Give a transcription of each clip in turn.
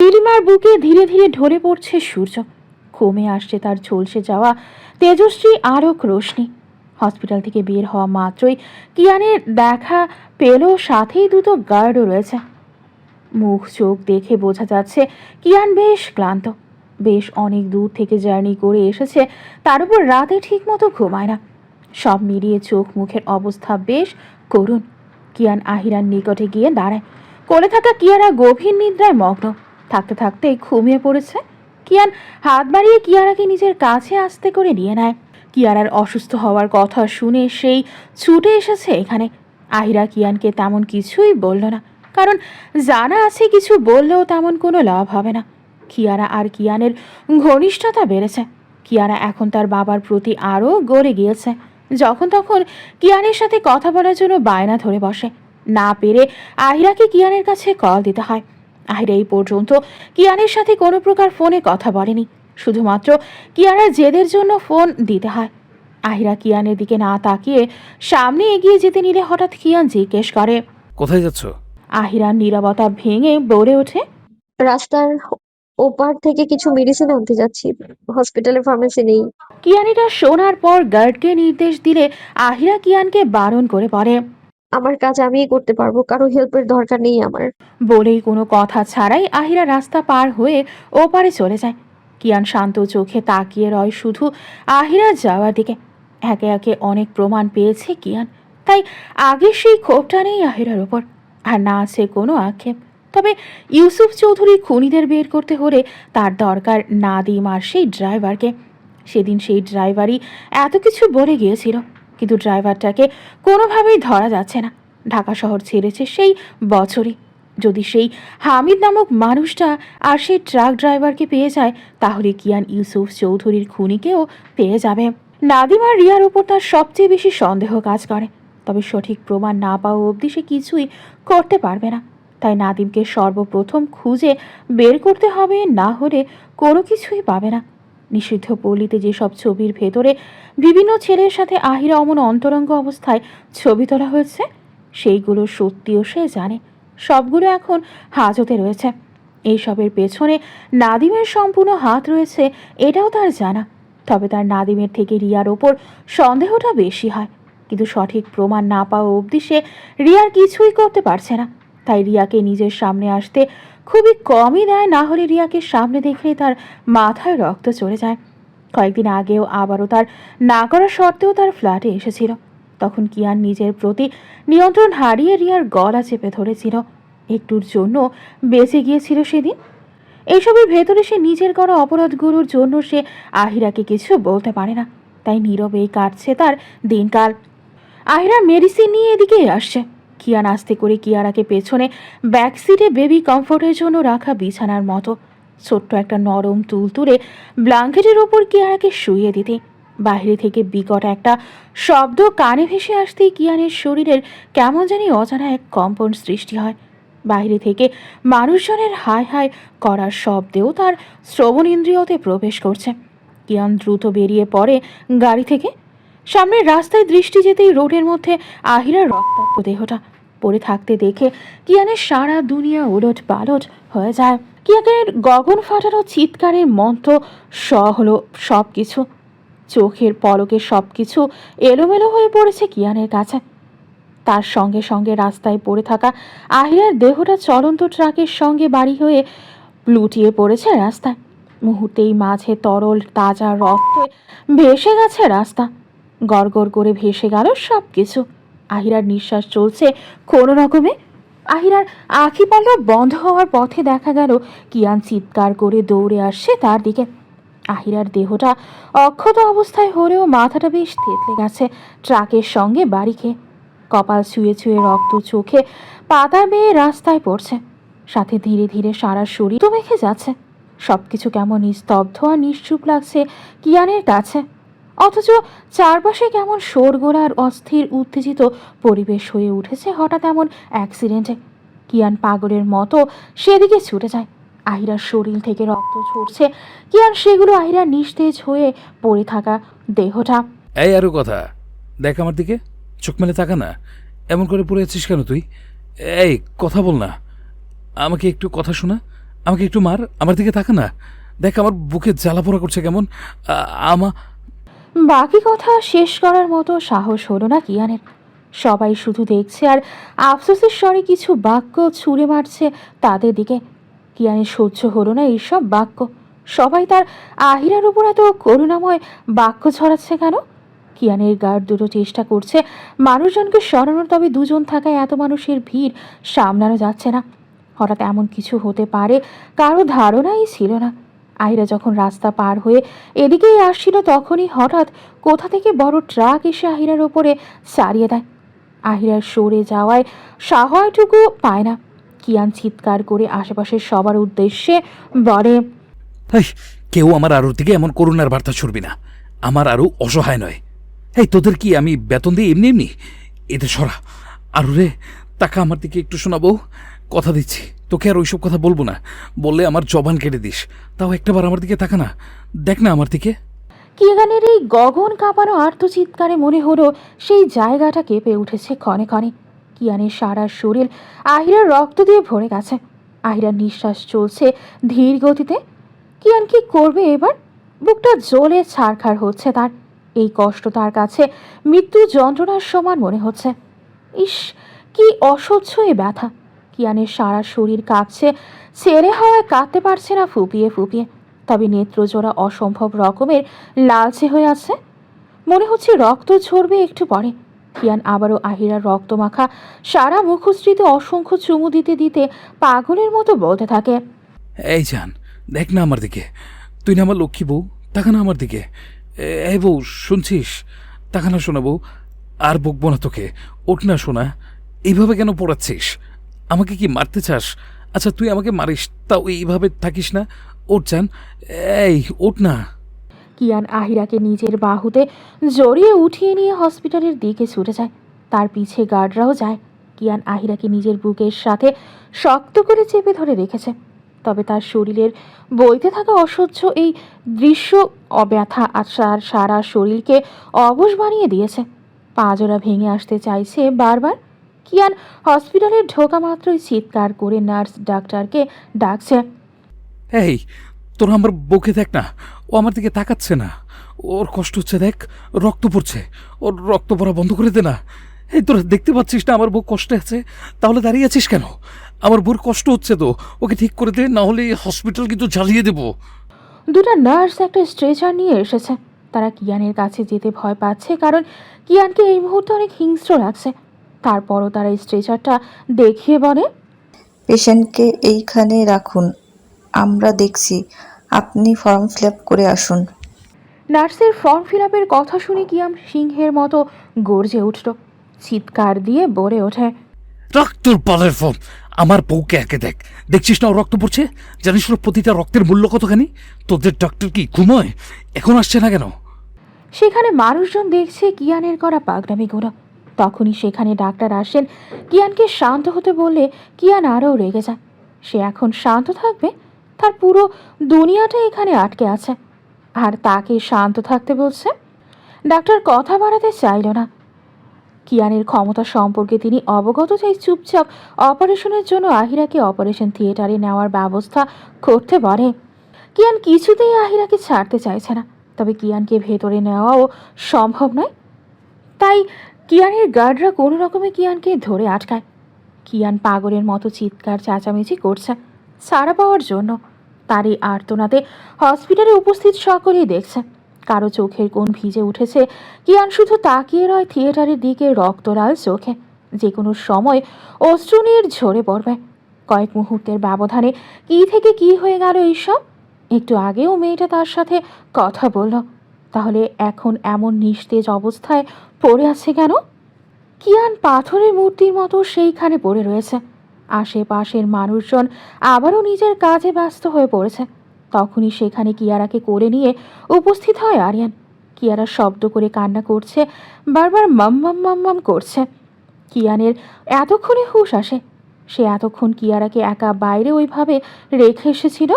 নীলিমার বুকে ধীরে ধীরে ঢলে পড়ছে সূর্য। কমে আসছে তার ঝলসে যাওয়া তেজস্বী আলোক রোশনি। হসপিটাল থেকে বের হওয়া মাত্রই কিয়ানের দেখা পেল, সাথেই দুটো গার্ডও রয়েছে। মুখ চোখ দেখে বোঝা যাচ্ছে কিয়ান বেশ ক্লান্ত। বেশ অনেক দূর থেকে জার্নি করে এসেছে, তার উপর রাতে ঠিক মতো ঘুমায় না। সব মিলিয়ে চোখ মুখের অবস্থা বেশ করুণ। কিয়ান আহিরার নিকটে গিয়ে দাঁড়ায়। কোলে থাকা কিয়ারা গভীর নিদ্রায় মগ্ন। থাকতে থাকতেই ঘুমিয়ে পড়েছে। কিয়ান হাত বাড়িয়ে কিয়ারাকে নিজের কাছে আস্তে করে নিয়ে নেয়। কিয়ারার অসুস্থ হওয়ার কথা শুনে সেই ছুটে এসেছে এখানে। আহিরা কিয়ানকে তেমন কিছুই বলল না, কারণ জানা আছে কিছু বললেও তেমন কোনো লাভ হবে না। কিয়ারা আর কিয়ানের ঘনিষ্ঠতা বেড়েছে। কিয়ারা এখন তার বাবার প্রতি আরও গড়ে গিয়েছে। যখন তখন কিয়ানের সাথে কথা বলার জন্য বায়না ধরে বসে। না পেরে আহিরাকে কিয়ানের কাছে কল দিতে হয়। আহিরা এই পর্যন্ত কিয়ানের সাথে কোনো প্রকার ফোনে কথা বলেনি, শুধুমাত্র কিয়ারার জেদের জন্য ফোন দিতে হয়। আহিরা কিয়ানের দিকে না তাকিয়ে সামনে এগিয়ে যেতে নিলে হঠাৎ কিয়ান জিজ্ঞেস করে, কোথায় যাচ্ছ? আহিরার নীরবতা ভেঙে বলে ওঠে, রাস্তার ওপার থেকে কিছু মেডিসিন আনতে যাচ্ছি। হসপিটালে ফার্মেসি নেই। কিয়ানিটা শোনার পর গার্ডকে নির্দেশ দিলে আহিরা কিয়ানকে বারণ করে পড়ে। আমার কাজ আমিই করতে পারবো, কারো হেল্পের দরকার নেই আমার। বলেই কোনো কথা ছাড়াই আহিরা রাস্তা পার হয়ে ওপারে চলে যায়। কিয়ান শান্ত চোখে তাকিয়ে রয় শুধু আহিরার যাওয়ার দিকে। একে একে অনেক প্রমাণ পেয়েছে কিয়ান, তাই আগে সেই ক্ষোভটা নেই আহিরার ওপর, আর না আছে কোনো আক্ষেপ। তবে ইউসুফ চৌধুরী খুনিদের বের করতে হলে তার দরকার নাদিম আর সেই ড্রাইভারকে। সেদিন সেই ড্রাইভারই এত কিছু বলে গিয়েছিল, কিন্তু ড্রাইভারটাকে কোনোভাবেই ধরা যাচ্ছে না। ঢাকা শহর ছেড়েছে সেই বছরই। যদি সেই হামিদ নামক মানুষটা আর সেই ট্রাক ড্রাইভারকে পেয়ে যায়, তাহলে কিয়ান ইউসুফ চৌধুরীর খুনিকেও পেয়ে যাবে। নাদিম আর রিয়ার উপর তার সবচেয়ে বেশি সন্দেহ কাজ করে, তবে সঠিক প্রমাণ না পাওয়া অবধি সে কিছুই করতে পারবে না। তাই নাদিমকে সর্বপ্রথম খুঁজে বের করতে হবে, না হলে কোনো কিছুই পাবে না। নিষিদ্ধ পল্লীতে যেসব ছবির ভেতরে বিভিন্ন ছেলের সাথে আহিরা অমন অন্তরঙ্গ অবস্থায় ছবি তোলা হয়েছে, সেইগুলো সত্যিও সে জানে। সবগুলো এখন হাজতে রয়েছে। এইসবের পেছনে নাদিমের সম্পূর্ণ হাত রয়েছে, এটাও তার জানা। তবে তার নাদিমের থেকে রিয়ার ওপর সন্দেহটা বেশি হয়। কিন্তু সঠিক প্রমাণ না পাওয়া অবধি সে রিয়ার কিছুই করতে পারছে না। তাই রিয়াকে নিজের সামনে আসতে খুবই কমই দেয়, না হলে রিয়াকে সামনে দেখলেই তার মাথায় রক্ত চলে যায়। কয়েকদিন আগেও আবারও তার না করা সত্ত্বেও তার ফ্ল্যাটে এসেছিল। তখন কিয়ান নিজের প্রতি নিয়ন্ত্রণ হারিয়ে রিয়ার গলা চেপে ধরেছিল। একটুর জন্য বেঁচে গিয়েছিল সেদিন। এইসবের ভেতরে সে নিজের করা অপরাধগুলোর জন্য সে আহিরাকে কিছু বলতে পারে না, তাই নীরবেই কাটছে তার দিনকাল। আহিরা মেডিসিন নিয়ে এদিকে আসছে। কিয়ান আস্তে করে কিয়ারাকে পেছনে ব্যাক সিটে বেবি কমফোর্টের জন্য রাখা বিছানার মতো ছোট্ট একটা নরম তুল তুলে ব্ল্যাঙ্কেটের ওপর কিয়ারাকে শুইয়ে দিতে বাইরে থেকে বিকট একটা শব্দ কানে ভেসে আসতেই কিয়ানের শরীরের কেমন জানি অজানা এক কম্পন সৃষ্টি হয়। বাইরে থেকে মানুষজনের হাই হাই করার শব্দেও তার শ্রবণ ইন্দ্রিয়তে প্রবেশ করছে। কিয়ান দ্রুত বেরিয়ে পড়ে গাড়ি থেকে। সামনের রাস্তায় দৃষ্টি যেতেই রোডের মধ্যে আহিরার রক্তাক্ত দেহটা পড়ে থাকতে দেখে কিয়ানের সারা দুনিয়া ওলট পালট হয়ে যায়। কিয়ানের গগন ফাটানো চিৎকারের মন্ত্র হলো সব কিছু। চোখের পলকে সব কিছু এলোমেলো হয়ে পড়েছে কিয়ানের কাছে। তার সঙ্গে সঙ্গে রাস্তায় পড়ে থাকা আহিরার দেহটা চলন্ত ট্রাকের সঙ্গে বাড়ি হয়ে লুটিয়ে পড়েছে রাস্তায়। মুহূর্তেই মাঝে তরল তাজা রক্তে ভেসে গেছে রাস্তা। গড়গড় করে ভেসে গেল সব কিছু। আহিরার নিঃশ্বাস চলছে কোনো রকমে। আহিরার আঁখি পলক বন্ধ হওয়ার পথে দেখা গেল কিয়ান চিৎকার করে দৌড়ে আসছে তার দিকে। আহিরার দেহটা অক্ষত অবস্থায় হলেও মাথাটা বেশ থেতলে গেছে ট্রাকের সঙ্গে বাড়ি খেয়ে। কপাল ছুঁয়ে ছুঁয়ে রক্ত চোখে পাতা বেয়ে রাস্তায় পড়ছে, সাথে ধীরে ধীরে সারা শরীর তো মেখে যাচ্ছে। সবকিছু কেমন নিস্তব্ধ আর নিশ্চুপ লাগছে কিয়ানের কাছে, অথচ চারপাশে কেমন শোরগোল আর অস্থির উত্তেজিত পরিবেশ হয়ে উঠেছে হঠাৎ এমন অ্যাক্সিডেন্টে। কিয়ান পাগলের মতো সেদিকে ছুটে যায়। আহিরার শরীর থেকে রক্ত ঝরছে। কিয়ান সেগুলো আহিরার নিস্তেজ হয়ে পড়ে থাকা দেহটা। এই আরো কথা, দেখ আমার দিকে, চোখ মেলে তাকা না। এমন করে পড়ে আছিস কেন তুই? এই কথা বল না, আমাকে একটু কথা শোনা, আমাকে একটু মার, আমার দিকে তাকা না, দেখ আমার বুকে জ্বালা পোড়া করছে কেমন। আমা বাকি কথা শেষ করার মতো সাহস হলো না কিয়ানের। সবাই শুধু দেখছে আর আফসোসের স্বরে কিছু বাক্য ছুঁড়ে মারছে তাদের দিকে। কিয়ানের সহ্য হলো না এইসব বাক্য। সবাই তার আহিরার উপর এত করুণাময় বাক্য ছড়াচ্ছে কেন? কিয়ানের গার্ড দুটো চেষ্টা করছে মানুষজনকে সরানোর, তবে দুজন থাকায় এত মানুষের ভিড় সামলানো যাচ্ছে না। হঠাৎ এমন কিছু হতে পারে কারো ধারণাই ছিল না। আহিরা যখন রাস্তা পার হয়ে এদিকেই আসছিল তখনই হঠাৎ কোথা থেকে বড় ট্রাক এসে আহিরার ওপরে সারিয়ে দেয়। আহিরার সরে যাওয়ায় সাহসটুকু পায় না। কিয়ান চিৎকার করে আশেপাশের সবার উদ্দেশ্যে বলে, এই, কেউ আমার আরুর দিকে এমন করুণার বার্তা ছড়বি না, আমার আরও অসহায় নয়। এই, তোদের কি আমি বেতন দিই এমনি এমনি? এদের সরা। আরু রে, টাকা আমার দিকে একটু শোনাবো, কথা দিচ্ছি তোকে আর ওইসব কথা বলবো না। বললে আমার জবান কেটে দিস। তাও একটাবার আমার দিকে তাকা না, দেখ না আমার দিকে। কিয়ানের এই গগন কাঁপানো আর্তচিৎকারে মনে হলো সেই জায়গাটা কেঁপে উঠেছে ক্ষণে ক্ষণে। কিয়ানের সারা শরীর আহিরার রক্ত দিয়ে ভরে গেছে। আহিরার নিঃশ্বাস চলছে ধীর গতিতে। কিয়ান কি করবে এবার? বুকটা জ্বলে ছারখার হচ্ছে তার। এই কষ্ট তার কাছে মৃত্যু যন্ত্রণার সমান মনে হচ্ছে। ইস, কি অসহ্য এ ব্যথা! কিয়ানের সারা শরীর কাঁপছে, ছেড়ে হাওয়ায় কাঁদতে পারছে না ফুপিয়ে ফুপিয়ে। তবে নেত্রজোড়া অসম্ভব রকমের লালচে হয়ে আছে। মনে হচ্ছে রক্ত ঝরবে একটু পরে। কিয়ান আবারও আহিরার রক্তমাখা সারা মুখশ্রীতে অসংখ্য চুমু দিতে দিতে পাগলের মতো বলতে থাকে, এই জান, দেখ না আমার দিকে, তুই না আমার লক্ষ্মী বউ, তাকা না আমার দিকে। এই বউ, শুনছিস? তাকা না শোনা বউ, আর বকবো না তোকে, ওঠ না শোনা। এইভাবে কেন পড়াচ্ছিস? আমাকে কি মারতে চাস? আচ্ছা তুই আমাকে মারিস, তাও এইভাবে থাকিস না। ওঠ জান, এই ওঠ না। কিয়ান আহিরাকে নিজের বাহুতে জড়িয়ে উঠিয়ে নিয়ে হসপিটালের দিকে ছুটে যায়। তার পিছে গার্ডরাও যায়। কিয়ান আহিরাকে নিজের বুকের সাথে শক্ত করে চেপে ধরে রেখেছে। তবে তার শরীরের বইতে থাকা অসহ্য এই দৃশ্য অব্যথা আর সারা শরীরকে অবশ বানিয়ে দিয়েছে। পাজোড়া ভেঙে আসতে চাইছে বারবার। কিয়ান হসপিটালে ঢোকা মাত্রই চিৎকার করে নার্স ডাক্তারকে ডাকছে, এই, তোরা আমার বউকে দেখ না, ও আমার দিকে তাকাচ্ছে না, ওর কষ্ট হচ্ছে, দেখ রক্ত পড়ছে, ওর রক্ত পড়া বন্ধ করে দে না। এই, তোরা দেখতে পাচ্ছিস না আমার বউ কষ্টে আছে? তাহলে দাঁড়িয়ে আছিস কেন? আমার বউর কষ্ট হচ্ছে তো, ওকে ঠিক করে দে, না হলে হসপিটাল কিন্তু জ্বালিয়ে দেবো। দুটো নার্স একটা স্ট্রেচার নিয়ে এসেছে। তারা কিয়ানের কাছে যেতে ভয় পাচ্ছে, কারণ কিয়ানকে এই মুহূর্তে অনেক হিংস্র লাগছে। তারপরও তারা স্ট্রেচারটা দেখিয়ে বলে, পেশেন্টকে এইখানে রাখুন, আমরা দেখছি, আপনি ফর্ম ফিল আপ করে আসুন। নার্সের ফর্ম ফিল আপের কথা শুনে কিয়ান সিংহের মতো গর্জে উঠল। চিৎকার দিয়ে বলে ওঠে, রক্তর পালের ফর্ম! আমার বউকে একে দেখ, দেখছিস না ওর রক্ত পড়ছে? জানিস ওর প্রতিটা রক্তের মূল্য কতখানি? তোদের ডক্টর কি ঘুমোয়? এখন আসছে না কেন? সেখানে মানুষজন দেখছে কিয়ানের করা পাগড়ামিগুলো। তখনই সেখানে ডাক্তার আসেন। কিয়ানকে শান্ত হতে বললে কিয়ান আরও রেগে যায়। সে এখন শান্ত থাকবে? তার পুরো দুনিয়াটা এখানে আটকে আছে, আর তাকে শান্ত থাকতে বলছে? ডাক্তার কথা বাড়াতে চাইল না। কিয়ানের ক্ষমতা সম্পর্কে তিনি অবগত, চাই চুপচাপ অপারেশনের জন্য আহিরাকে অপারেশন থিয়েটারে নেওয়ার ব্যবস্থা করতে বলে। কিয়ান কিছুতেই আহিরাকে ছাড়তে চাইছে না, তবে কিয়ানকে ভেতরে নেওয়াও সম্ভব নয়। তাই কিয়ানের গার্ডরা কোনো রকমে কিয়ানকে ধরে আটকায়। কিয়ান পাগলের মতো চিৎকার চেঁচামেচি করছে ছাড়া পাওয়ার জন্য। তার এই আর্তনাদে হসপিটালে উপস্থিত সকলেই দেখছে। কারো চোখের কোণ ভিজে উঠেছে। কিয়ান শুধু তাকিয়ে রয় থিয়েটারের দিকে রক্তলাল চোখে। যে কোনো সময় অশ্রুনীর ঝরে পড়বে। কয়েক মুহূর্তের ব্যবধানে কী থেকে কী হয়ে গেল এইসব! একটু আগেও মেয়েটা তার সাথে কথা বলল, তাহলে এখন এমন নিস্তেজ অবস্থায় পড়ে আছে কেন? কিয়ান পাথরের মূর্তির মতো সেইখানে পড়ে রয়েছে। আশেপাশের মানুষজন আবারও নিজের কাজে ব্যস্ত হয়ে পড়েছে। তখনই সেখানে কিয়ারাকে করে নিয়ে উপস্থিত হয় আরিয়ান। কিয়ারা শব্দ করে কান্না করছে, বারবার মাম মাম মাম মাম করছে। কিয়ানের এতক্ষণে হুঁশ আসে। সে এতক্ষণ কিয়ারাকে একা বাইরে ওইভাবে রেখে এসেছিল।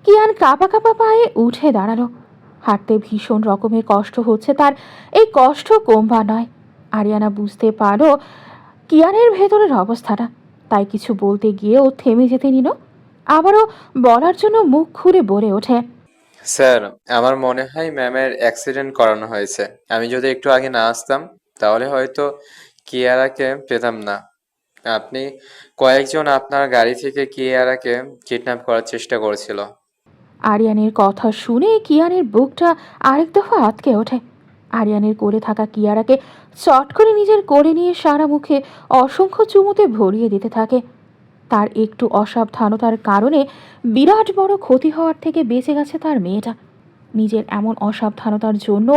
কিয়ান কাঁপা কাঁপা পায়ে উঠে দাঁড়ালো। হাঁটতে ভীষণ রকমের কষ্ট হচ্ছে তার। এই কষ্ট কমবা নয়। আরিয়ানা বুঝতে পারো কিয়ানের ভেতরের অবস্থাটা, তাই কিছু বলতে গিয়েও থেমে যেতে নিল। আবারও বলার জন্য মুখ খুলে বলে ওঠে, স্যার, আমার মনে হয় ম্যামের অ্যাক্সিডেন্ট করানো হয়েছে। আমি যদি একটু আগে না আসতাম তাহলে হয়তো কিয়ারাকে পেতাম না। আপনি কয়েকজন আপনার গাড়ি থেকে কিয়ারাকে কিডন্যাপ করার চেষ্টা করেছিল। আরিয়ানের কথা শুনে কিয়ানের বুকটা আরেক দফা আটকে ওঠে। আরিয়ানের কোলে থাকা কিয়ারাকে চট করে নিজের কোলে নিয়ে সারা মুখে অসংখ্য চুমুতে ভরিয়ে দিতে থাকে। তার একটু অসাবধানতার কারণে বিরাট বড় ক্ষতি হওয়ার থেকে বেঁচে গেছে তার মেয়েটা। নিজের এমন অসাবধানতার জন্য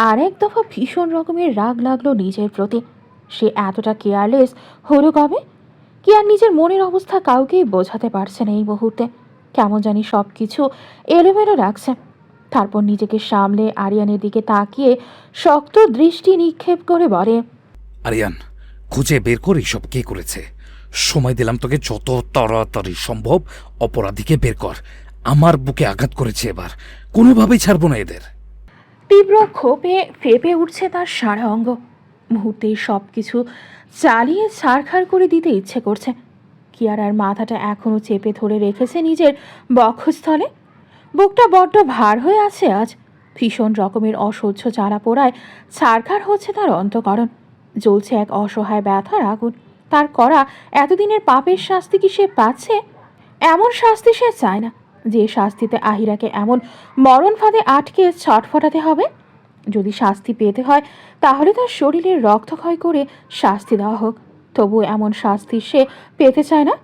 আরেক দফা ভীষণ রকমের রাগ লাগলো নিজের প্রতি। সে এতটা কেয়ারলেস হলো কবে? কি আর নিজের মনের অবস্থা কাউকেই বোঝাতে পারছে না এই মুহূর্তে। কেমন জানি সব কিছু এলোমেলো রাখছে। তারপর নিজেকে সামলে আরিয়ানের দিকে তাকিয়ে শক্ত দৃষ্টি নিক্ষেপ করে বলে, আরিয়ান, খুঁজে বের কর এসব কে করেছে। সময় দিলাম তোকে, যত তাড়াতাড়ি সম্ভব অপরাধীকে বের কর। আমার বুকে আঘাত করেছে, এবার কোনোভাবেই ছাড়বো না এদের। তীব্র ক্ষোভে ফেঁপে উঠছে তার সারা অঙ্গ। মুহূর্তেই সব কিছু চালিয়ে ছাড়খাড় করে দিতে ইচ্ছে করছে। কিয়ারার মাথাটা এখনও চেপে ধরে রেখেছে নিজের বক্ষস্থলে। বুকটা বড্ড ভার হয়ে আছে আজ। ভীষণ রকমের অসহ্য জ্বালা পোড়ায় ছাড়খাড় হচ্ছে তার অন্তঃকরণ। জ্বলছে এক অসহায় ব্যথার আগুন। তার করা এতদিনের পাপের শাস্তি কি সে পাচ্ছে? এমন শাস্তি সে চায় না, যে শাস্তিতে আহিরাকে এমন মরণ ফাঁদে আটকে ছটফটাতে হবে। যদি শাস্তি পেতে হয় তাহলে তার শরীরের রক্তক্ষয় করে শাস্তি দেওয়া হোক, তবুও এমন শাস্তি সে পেতে চায় না।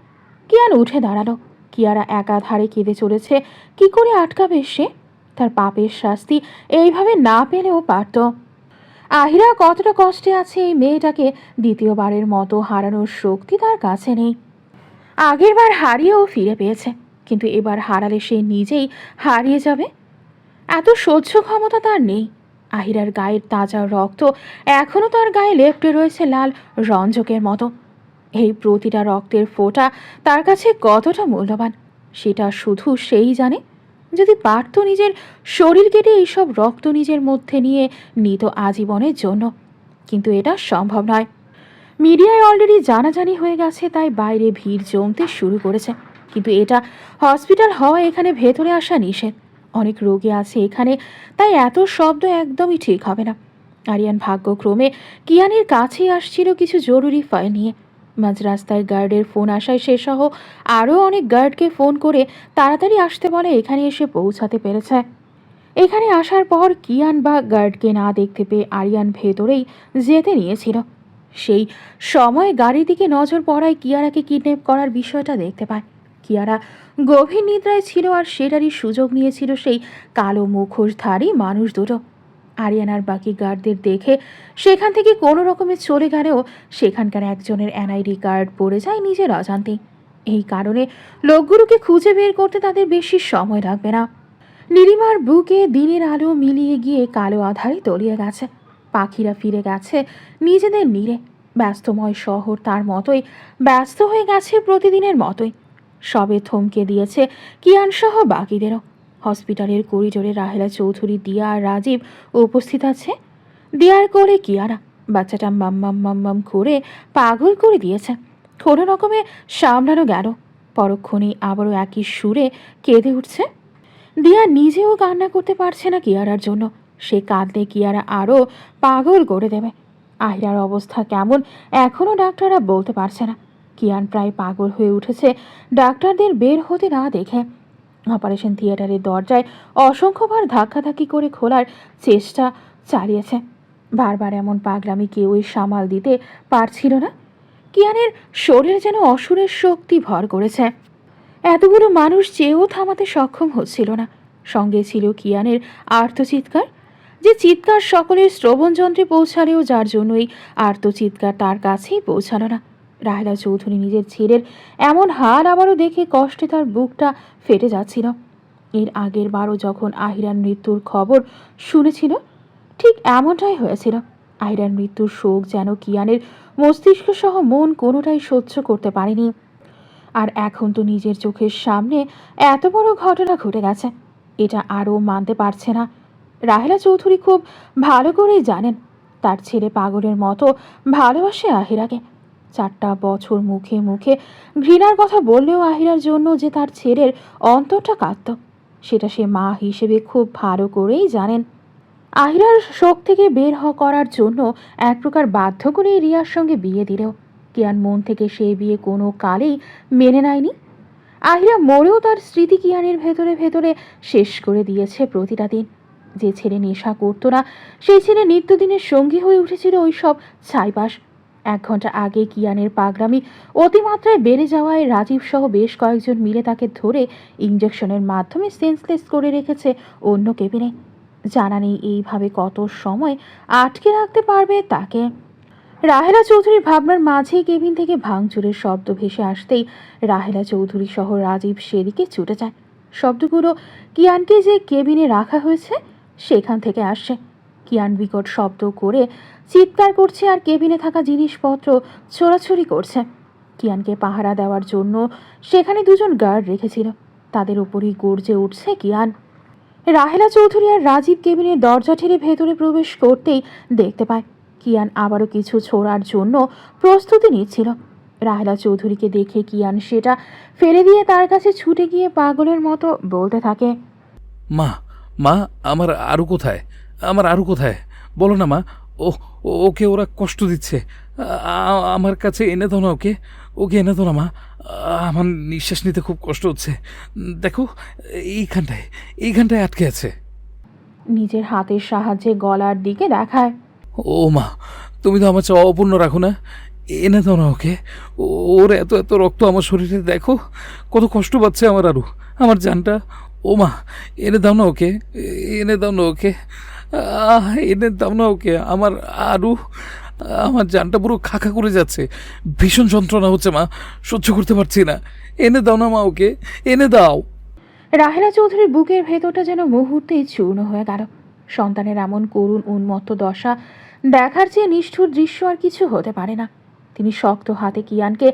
কিয়ান উঠে দাঁড়ালো। কিয়ারা একাধারে কেঁদে চলেছে। কি করে আটকাবে সে? তার পাপের শাস্তি এইভাবে না পেলেও পারত। আহিরা কতটা কষ্টে আছে এই মেয়েটাকে দ্বিতীয়বারের মতো হারানোর শক্তি তার কাছে নেই। আগেরবার হারিয়েও ফিরে পেয়েছে, কিন্তু এবার হারালে সে নিজেই হারিয়ে যাবে। এত সহ্য ক্ষমতা তার নেই। আহিরার গায়ের তাজা রক্ত এখনও তার গায়ে লেপ্টে রয়েছে লাল রঞ্জকের মতো। এই প্রতিটা রক্তের ফোঁটা তার কাছে কতটা মূল্যবান সেটা শুধু সেই জানে। যদি পারত নিজের শরীর কেটে এইসব রক্ত নিজের মধ্যে নিয়ে নিত আজীবনের জন্য, কিন্তু এটা সম্ভব নয়। মিডিয়ায় অলরেডি জানাজানি হয়ে গেছে, তাই বাইরে ভিড় জমতে শুরু করেছে। কিন্তু এটা হসপিটাল হওয়া, এখানে ভেতরে আসা নিষেধ। অনেক রোগী আছে এখানে, তাই এত শব্দ একদমই ঠিক হবে না। আরিয়ান ভাগ্যক্রমে কিয়ানের কাছেই আসছিল কিছু জরুরি ফাইল নিয়ে। মাঝ রাস্তায় গার্ডের ফোন আসায় সে সহ আরও অনেক গার্ডকে ফোন করে তাড়াতাড়ি আসতে বলে এখানে এসে পৌঁছাতে পেরেছে। এখানে আসার পর কিয়ান বা গার্ডকে না দেখতে পেয়ে আরিয়ান ভেতরেই যেতে নিয়েছিল। সেই সময় গাড়ির দিকে নজর পড়ায় কিয়ারাকে কিডন্যাপ করার বিষয়টা দেখতে পায়। কিয়ারা গভীর নিদ্রায় ছিল, আর সেটারই সুযোগ নিয়েছিল সেই কালো মুখোশধারী মানুষ দুটো। আরিয়ানার বাকি গার্ডদের দেখে সেখান থেকে কোনো রকমে চলে গেলেও সেখানকার একজনের এনআইডি কার্ড পড়ে যায় নিজের অজান্তেই। এই কারণে লোকগুলোকে খুঁজে বের করতে তাদের বেশি সময় লাগবে না। নীলিমার বুকে দিনের আলো মিলিয়ে গিয়ে কালো আধারে তলিয়ে গেছে। পাখিরা ফিরে গেছে নিজেদের নীড়ে। ব্যস্তময় শহর তার মতোই ব্যস্ত হয়ে গেছে প্রতিদিনের মতোই। সবে থমকে দিয়েছে কিয়ানসহ বাকিদেরও। হসপিটালের করিডোরে রাহেলা চৌধুরী, দিয়া আর রাজীব উপস্থিত আছে। দিয়ার কোলে কিয়ারা। বাচ্চাটা মাম্মাম মাম্মাম করে পাগল করে দিয়েছে। কোনো রকমে সামলানো গেল। পরক্ষণেই আবারও একই সুরে কেঁদে উঠছে। দিয়া নিজেও কান্না করতে পারছে না কিয়ারার জন্য। সে কাঁদলে কিয়ারা আরও পাগল করে দেবে। আহিরার অবস্থা কেমন এখনও ডাক্তাররা বলতে পারছে না। কিয়ান প্রায় পাগল হয়ে উঠেছে ডাক্তারদের বের হতে না দেখে। অপারেশন থিয়েটারের দরজায় অসংখ্যবার ধাক্কাধাক্কি করে খোলার চেষ্টা চালিয়েছে। বারবার এমন পাগলামি কেউই সামাল দিতে পারছিল না। কিয়ানের শরীর যেন অসুরের শক্তি ভর করেছে। এতগুলো মানুষ চেয়েও থামাতে সক্ষম হচ্ছিল না। সঙ্গে ছিল কিয়ানের আর্তচিৎকার, যে চিৎকার সকলের শ্রবণযন্ত্রে পৌঁছালেও যার জন্যই আর্তচিৎকার তার কাছেই পৌঁছালো না। রাহেলা চৌধুরী নিজের ছেলের এমন হাল আবারও দেখে কষ্টে তার বুকটা ফেটে যাচ্ছিল। এর আগের বারও যখন আহিরার মৃত্যুর খবর শুনেছিল ঠিক এমনটাই হয়েছিল। আহিরার মৃত্যুর শোক যেন কিয়ানের মস্তিষ্ক সহ মন কোনোটাই সহ্য করতে পারেনি। আর এখন তো নিজের চোখের সামনে এত বড় ঘটনা ঘটে গেছে, এটা আরও মানতে পারছে না। রাহেলা চৌধুরী খুব ভালো করেই জানেন তার ছেলে পাগলের মতো ভালোবাসে আহিরাকে। 4টা বছর মুখে মুখে ঘৃণার কথা বললেও আহিরার জন্য যে তার ছেলের অন্তরটা কাঁদত, সেটা সে মা হিসেবে খুব ভালো করেই জানেন। আহিরার শোক থেকে করার জন্য এক প্রকার বাধ্য করে রিয়ার সঙ্গে বিয়ে দিলেও কিয়ান মন থেকে সেই বিয়ে কোনো কালেই মেনে নেয়নি। আহিরা মরেও তার স্মৃতি কিয়ানের ভেতরে ভেতরে শেষ করে দিয়েছে প্রতিটা দিন। যে ছেলে নেশা করতো না, সেই ছেলে নিত্যদিনের সঙ্গী হয়ে উঠেছিল ওই সব ছাইপাশ। 1 ঘন্টা আগে কিয়ানের পাগলামি অতিমাত্রায় বেড়ে যাওয়ায় রাজীব সহ বেশ কয়েকজন মিলে তাকে ধরে ইঞ্জেকশনের মাধ্যমে সেন্সলেস করে রেখেছে অন্য কেবিনে। জানা নেই এইভাবে কত সময় আটকে রাখতে পারবে তাকে। রাহেলা চৌধুরীর ভাবনার মাঝেই কেবিন থেকে ভাঙচুরের শব্দ ভেসে আসতেই রাহেলা চৌধুরী সহ রাজীব সেদিকে ছুটে যায়। শব্দগুলো কিয়ানকে যে কেবিনে রাখা হয়েছে সেখান থেকে আসছে। কিয়ান বিকট শব্দ করে চিৎকার করছে আর কেবিনে থাকা জিনিসপত্র ছোড়াছড়ি করছে। কিয়ানকে পাহারা দেওয়ার জন্য সেখানে 2 জন গার্ড রেখেছিল, তাদের উপরই গর্জে উঠছে কিয়ান। রাহেলা চৌধুরী আর রাজীব কেবিনের দরজা ঠেলে ভেতরে প্রবেশ করতেই দেখতে পায় কিয়ান আবারও কিছু ছোড়ার জন্য প্রস্তুতি নিচ্ছিল। রাহেলা চৌধুরীকে দেখে কিয়ান সেটা ফেলে দিয়ে তার কাছে ছুটে গিয়ে পাগলের মতো বলতে থাকে, মা, মা, আমার আরও কোথায়? আমার আরও কোথায়? বলো না মা। ওকে ওরা কষ্ট দিচ্ছে। আমার কাছে এনে দাও না ওকে। ওকে এনে দাও না মা। আমার নিঃশ্বাস নিতে খুব কষ্ট হচ্ছে। দেখো, এইখানটায় আটকে আছে। নিজের হাতের সাহায্যে গলার দিকে দেখায়। ও মা, তুমি তো আমার চাওয়া অপূর্ণ রাখো না। এনে দাও না ওকে। ওর এত এত রক্ত আমার শরীরে, দেখো কত কষ্ট পাচ্ছে আমার জানটা। ও মা, এনে দাও না ওকে, এনে দাও না ওকে, এনে দাও না ওকে। আমার জানটা পুরো খাখা করে যাচ্ছে, ভীষণ যন্ত্রণা হচ্ছে মা, সহ্য করতে পারছি না। এনে দাও না মা ওকে, এনে দাও। রাহেলা চৌধুরীর বুকের ভেতরটা যেন মুহূর্তেই চূর্ণ হয়ে গেল। সন্তানের এমন করুণ উন্মত্ত দশা দেখার চেয়ে নিষ্ঠুর দৃশ্য আর কিছু হতে পারে না। তিনি শক্ত হাতে কিয়ানকে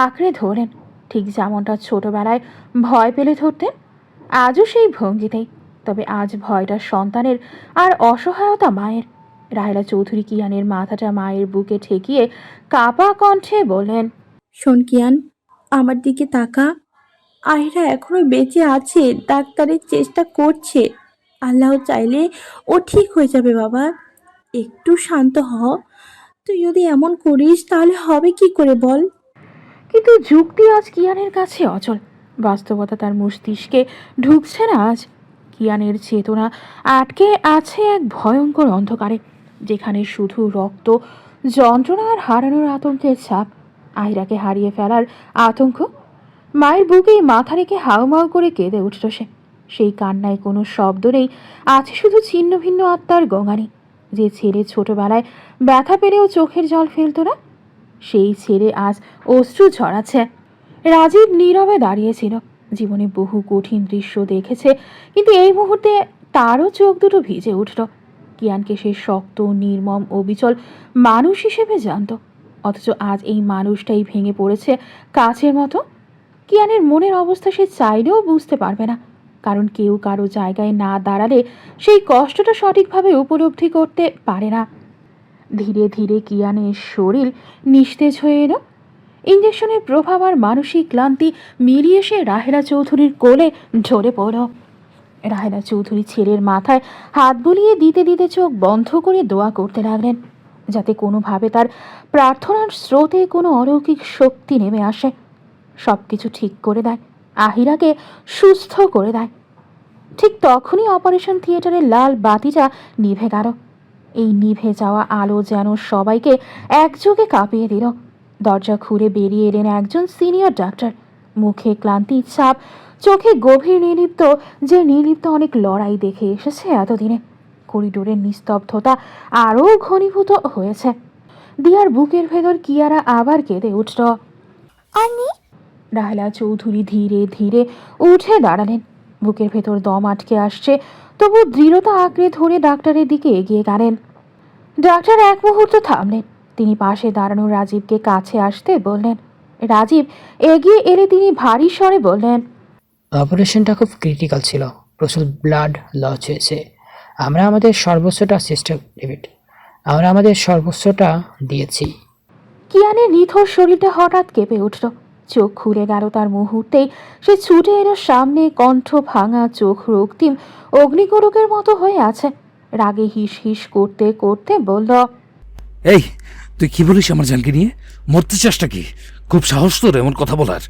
আঁকড়ে ধরলেন, ঠিক যেমনটা ছোটবেলায় ভয় পেলে ধরতেন, আজও সেই ভঙ্গিতেই। তবে আজ ভয়টা সন্তানের আর অসহায়তা মায়ের। রাহেলা চৌধুরী কিয়ানের মাথাটা মায়ের বুকে ঠেকিয়ে কাঁপা কণ্ঠে বললেন, শোন কিয়ান, আমার দিকে তাকা। আহিরা এখনো বেঁচে আছে, ডাক্তারের চেষ্টা করছে। আল্লাহ চাইলে ও ঠিক হয়ে যাবে বাবা। একটু শান্ত হ। তুই যদি এমন করিস তাহলে হবে কি করে বল? কিন্তু যুক্তি আজ কিয়ানের কাছে অচল। বাস্তবতা তার মস্তিষ্কে ঢুকছে না আজ। কিয়ানের চেতনা আটকে আছে এক ভয়ঙ্কর অন্ধকারে, যেখানে শুধু রক্ত, যন্ত্রণা আর হারানোর আতঙ্কের ছাপ। আহিরাকে হারিয়ে ফেলার আতঙ্ক। মায়ের বুকেই মাথা রেখে হাউমাউ করে কেঁদে উঠল সে। সেই কান্নায় কোনো শব্দ নেই, আছে শুধু ছিন্ন ভিন্ন আত্মার গঙানি। যে ছেলে ছোটবেলায় ব্যথা পেলেও চোখের জল ফেলত না, সেই ছেলে আজ অশ্রু ঝরাচ্ছে। রাজীব নীরবে দাঁড়িয়েছিল। জীবনে বহু কঠিন দৃশ্য দেখেছে, কিন্তু এই মুহূর্তে তারও চোখ দুটো ভিজে উঠল। কিয়ানকে সে শক্ত, নির্মম, অবিচল মানুষ হিসেবে জানত, অথচ আজ এই মানুষটাই ভেঙে পড়েছে কাচের মতো। কিয়ানের মনের অবস্থা সে চাইলেও বুঝতে পারবে না, কারণ কেউ কারো জায়গায় না দাঁড়ালে সেই কষ্টটা সঠিকভাবে উপলব্ধি করতে পারে না। ধীরে ধীরে কিয়ানের শরীর নিস্তেজ হয়ে এলো। ইঞ্জেকশনের প্রভাব আর মানসিক ক্লান্তি মিলিয়ে সে রাহেলা চৌধুরীর কোলে ঝরে পড়ল। রাহেলা চৌধুরী ছেলের মাথায় হাত বুলিয়ে দিতে দিতে চোখ বন্ধ করে দোয়া করতে লাগলেন, যাতে কোনোভাবে তার প্রার্থনার স্রোতে কোনো অলৌকিক শক্তি নেমে আসে, সব কিছু ঠিক করে দেয়, আহিরাকে সুস্থ করে দেয়। ঠিক তখনই অপারেশন থিয়েটারের লাল বাতিটা নিভে গেল। এই নিভে যাওয়া আলো যেন সবাইকে একযোগে কাঁপিয়ে দিল। দরজা খুলে বেরিয়ে এলেন একজন সিনিয়র ডাক্তার, মুখে ক্লান্তির ছাপ, চোখে গভীর নির্লিপ্ত, যে নির্লিপ্ত অনেক লড়াই দেখে এসেছে এতদিনে। করিডোরের নিস্তব্ধতা আরও ঘনীভূত হয়েছে। দিয়ার বুকের ভেতর কিয়ারা আবার কেঁদে উঠল। রাহেলা চৌধুরী ধীরে ধীরে উঠে দাঁড়ালেন। বুকের ভেতর দম আটকে আসছে, তবু দৃঢ়তা আঁকড়ে ধরে ডাক্তারের দিকে এগিয়ে গেলেন। ডাক্তার এক মুহূর্ত থামলেন। তিনি পাশে দাঁড়ানো রাজীবকে কাছে আসতে বললেন। রাজীব এগিয়ে এলে তিনি ভারী স্বরে বললেন, অপারেশনটা খুব ক্রিটিক্যাল ছিল, প্রচুর ব্লাড লস হয়েছে। আমরা আমাদের সর্বোচ্চটা দিয়েছি। কিয়ানের নিথর শরীরটা হঠাৎ কেঁপে উঠল। চোখ খুলে গেল তার মুহূর্তেই। সে ছুটে এলো সামনে, কণ্ঠ ভাঙা, চোখ রক্তিম অগ্নিগোলকের মতো হয়ে আছে। রাগে হিস হিস করতে করতে বলল, এই, তুই কি বলিস আমার জানকে নিয়ে? মরতে চাসটা কি? খুব সাহস তোর এমন কথা বলার?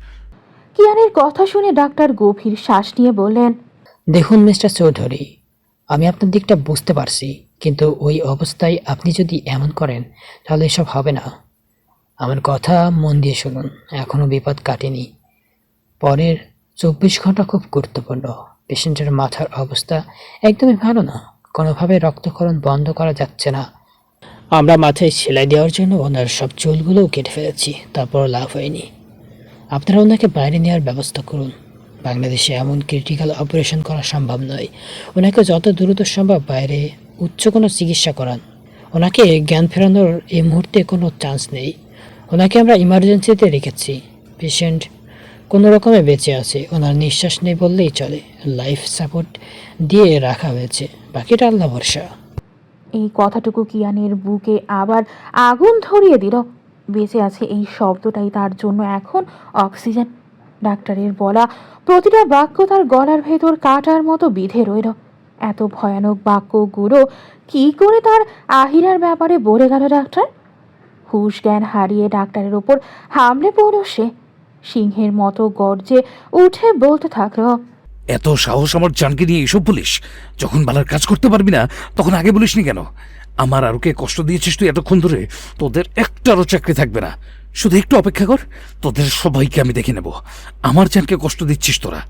কিয়ানের কথা শুনে ডাক্তার গভীর শ্বাস নিয়ে বললেন, দেখুন মিস্টার চৌধুরী, আমি আপনার দিকটা বুঝতে পারছি, কিন্তু ওই অবস্থায় আপনি যদি এমন করেন তাহলে এসব হবে না। আমার কথা মন দিয়ে শুনুন, এখনও বিপদ কাটেনি। পরের 24 ঘন্টা খুব গুরুত্বপূর্ণ। পেশেন্টের মাথার অবস্থা একদমই ভালো না, কোনোভাবে রক্তক্ষরণ বন্ধ করা যাচ্ছে না। আমরা মাথায় সেলাই দেওয়ার জন্য ওনার সব চুলগুলোও কেটে ফেলেছি, তারপরও লাভ হয়নি। আপনারা ওনাকে বাইরে নেওয়ার ব্যবস্থা করুন। বাংলাদেশে এমন ক্রিটিক্যাল অপারেশন করা সম্ভব নয়। ওনাকে যত দ্রুত সম্ভব বাইরে উচ্চ কোনো চিকিৎসা করান। ওনাকে জ্ঞান ফেরানোর এই মুহূর্তে কোনো চান্স নেই। ওনাকে আমরা ইমার্জেন্সিতে রেখেছি। পেশেন্ট কোনো রকমে বেঁচে আছে, ওনার নিঃশ্বাস নেই বললেই চলে। লাইফ সাপোর্ট দিয়ে রাখা হয়েছে, বাকিটা আল্লাহ ভরসা। এই কথাটুকু কিয়ানের বুকে আবার আগুন ধরিয়ে দিল। বেঁচে আছে এই শব্দটাই তার জন্য এখন অক্সিজেন। ডাক্তারের বলা প্রতিটা বাক্য তার গলার ভেতর কাটার মতো বিঁধে রইল। এত ভয়ানক বাক্যগুলো কি করে তার আহিরার ব্যাপারে বলে গেল ডাক্তার? হুঁশ জ্ঞান হারিয়ে ডাক্তারের ওপর হামলে পড়ল সে। সিংহের মতো গর্জে উঠে বলতে থাকলো, এত সাহস আমার জানকে নিয়ে এসব বলিস? যখন বালার কাজ করতে পারবি না তখন আগে বলিসনি কেন? আমার আরোকে কষ্ট দিয়েছিস তুই এতক্ষণ ধরে। তোদের একটারও চাকরি থাকবে না। শুধু একটু অপেক্ষা কর, তোদের সবাইকে আমি দেখে নেব। আমার জানকে কষ্ট দিচ্ছিস তোরা।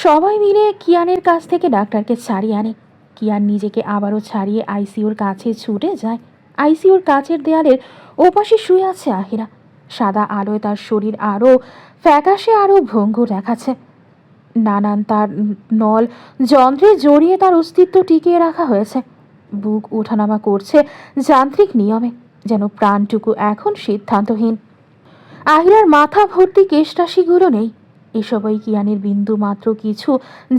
সবাই মিলে কিয়ানের কাছ থেকে ডাক্তারকে ছাড়িয়ে আনে। কিয়ান নিজেকে আবারও ছাড়িয়ে আইসিইউর কাছে ছুটে যায়। আইসিইউর কাচের দেয়ালের ওপাশে শুয়ে আছে আহিরা। সাদা আলোয় তার শরীর আরও ফ্যাকাশে, আরও ভঙ্গুর দেখাচ্ছে। নানান তার নল যন্ত্রে জড়িয়ে তার অস্তিত্ব টিকিয়ে রাখা হয়েছে। বুক ওঠানামা করছে যান্ত্রিক নিয়মে, যেন প্রাণটুকু এখন সিদ্ধান্তহীন। আহিরার মাথা ভর্তি কেশরাশিগুলো নেই। এসবই কিয়ানের বিন্দু মাত্র কিছু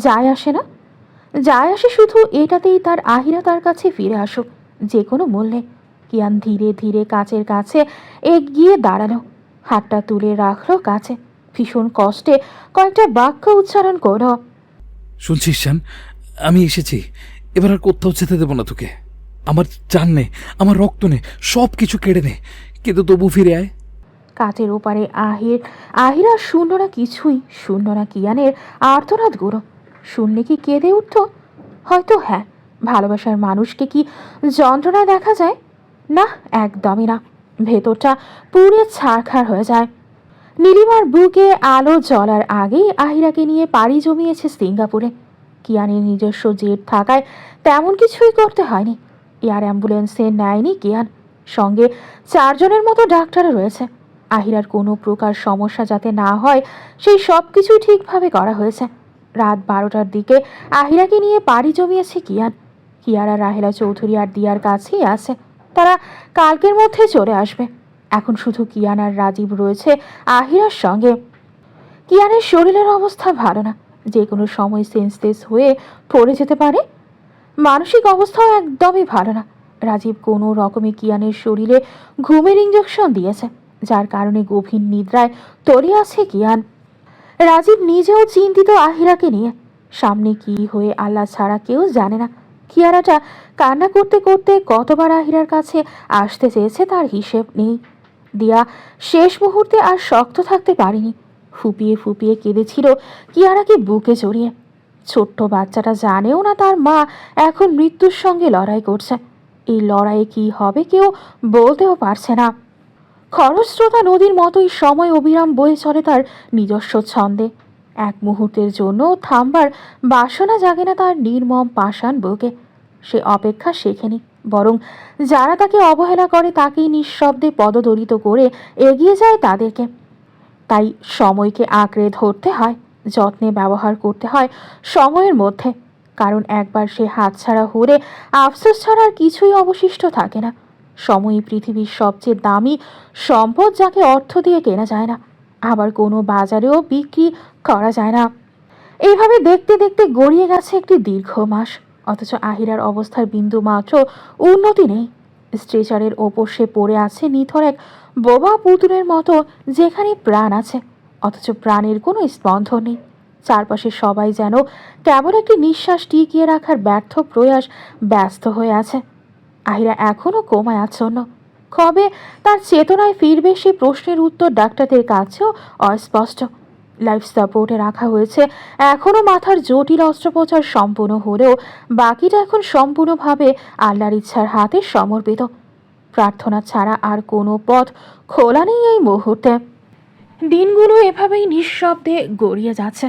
যায় আসে না। যায় আসে শুধু এটাতেই তার আহিরা তার কাছে ফিরে আসুক, যে কোনো মূল্যে। কিয়ান ধীরে ধীরে কাচের কাছে এগিয়ে দাঁড়ালো, হাতটা তুলে রাখলো কাছে। ভীষণ কষ্টে কয়েকটা বাক্য উচ্চারণ করল। শুনছিস শান, আমি এসেছি। এবার আর কোথাও যেতে দেবো না তোকে। আমার জান নে, আমার রক্ত নে, সব কিছু কেড়ে নে, কিন্তু তবু ফিরে আয়। কাচের ওপারে আহিরা শুনল না কিছুই, শুনল না কিয়ানের আর্তনাদগুলো। শুনলে কি কেঁদে উঠত? হয়তো হ্যাঁ। ভালোবাসার মানুষকে কি যন্ত্রণা দেখা যায়? না, একদমই না। ভেতরটা পুড়ে ছারখার হয়ে যায়। নীলিমার বুকে আলো জ্বলার আগেই আহিরাকে নিয়ে পাড়ি জমিয়েছে সিঙ্গাপুরে। কিয়ানের নিজস্ব জেট থাকায় তেমন কিছুই করতে হয়নি। এয়ার অ্যাম্বুলেন্সে নেয়নি কিয়ান। সঙ্গে 4 জনের মতো ডাক্তারও রয়েছে। আহিরার কোনো প্রকার সমস্যা যাতে না হয় সেই সব কিছুই ঠিকভাবে করা হয়েছে। রাত 12টার দিকে আহিরাকে নিয়ে পাড়ি জমিয়েছে কিয়ান। কিয়ারা রাহেলা চৌধুরী আর দিয়ার কাছেই আছে। তারা কালকের মধ্যে চলে আসবে। এখন শুধু কিয়ান আর রাজীব রয়েছে আহিরার সঙ্গে। কিয়ানের শরীরের অবস্থা ভালো না, যে কোনো সময় সেন্সলেস হয়ে পড়ে যেতে পারে। মানসিক অবস্থাও একদমই ভালো না। রাজীব কোনো রকমে কিয়ানের শরীরে ঘুমের ইঞ্জেকশন দিয়েছে, যার কারণে গভীর নিদ্রায় তলিয়ে আছে কিয়ান। রাজীব নিজেও চিন্তিত আহিরাকে নিয়ে। সামনে কি হয়ে আল্লাহ ছাড়া কেউ জানে না। কিয়ারাটা কান্না করতে করতে কতবার আহিরার কাছে আসতে চেয়েছে তার হিসেব নেই। দিয়া শেষ মুহূর্তে আর শক্ত থাকতে পারেনি। ফুপিয়ে ফুপিয়ে কেঁদেছিল কিয়ারাকে বুকে জড়িয়ে। ছোট্ট বাচ্চাটা জানেও না তার মা এখন মৃত্যুর সঙ্গে লড়াই করছে। এই লড়াইয়ে কি হবে কেউ বলতেও পারছে না। খরস্রোতা নদীর মতোই সময় অবিরাম বয়ে চলে তার নিজস্ব ছন্দে। এক মুহূর্তের জন্য থামবার বাসনা জাগে না তার নির্মম পাষাণ বুকে। সে অপেক্ষা শেখেনি, বরং যারা তাকে অবহেলা করে তাকেই নিঃশব্দে পদদলিত করে এগিয়ে যায় তাদেরকে। তাই সময়কে আঁকড়ে ধরতে হয়, যত্নে ব্যবহার করতে হয় সময়ের মধ্যে। কারণ একবার সে হাতছাড়া হলে আফসোস ছাড়া আর কিছুই অবশিষ্ট থাকে না। সময়ই পৃথিবীর সবচেয়ে দামি সম্পদ, যাকে অর্থ দিয়ে কেনা যায় না, আবার কোনো বাজারেও বিক্রি করা যায় না। এইভাবে দেখতে দেখতে গড়িয়ে গেছে একটি দীর্ঘ মাস, অথচ আহিরার অবস্থার বিন্দু মাত্র উন্নতি নেই। স্ট্রেচারের ওপর সে পড়ে আছে নিথর এক বোবা পুতুলের মতো, যেখানে প্রাণ আছে অথচ প্রাণের কোনো স্পন্দন নেই। চারপাশে সবাই যেন কেবল একটি নিঃশ্বাস টিকিয়ে রাখার ব্যর্থ প্রয়াস ব্যস্ত হয়ে আছে। আহিরা এখনও কোমায় আচ্ছন্ন। কবে তার চেতনায় ফিরবে সে প্রশ্নের উত্তর ডাক্তারদের কাছেও অস্পষ্ট। লাইফ সাপোর্টে রাখা হয়েছে, এখনও মাথার জটিল অস্ত্রোপচার সম্পূর্ণ হলেও বাকিটা এখন সম্পূর্ণভাবে আল্লাহর ইচ্ছার হাতে সমর্পিত। প্রার্থনা ছাড়া আর কোনো পথ খোলা নেই এই মুহূর্তে। দিনগুলো এভাবেই নিঃশব্দে গড়িয়ে যাচ্ছে।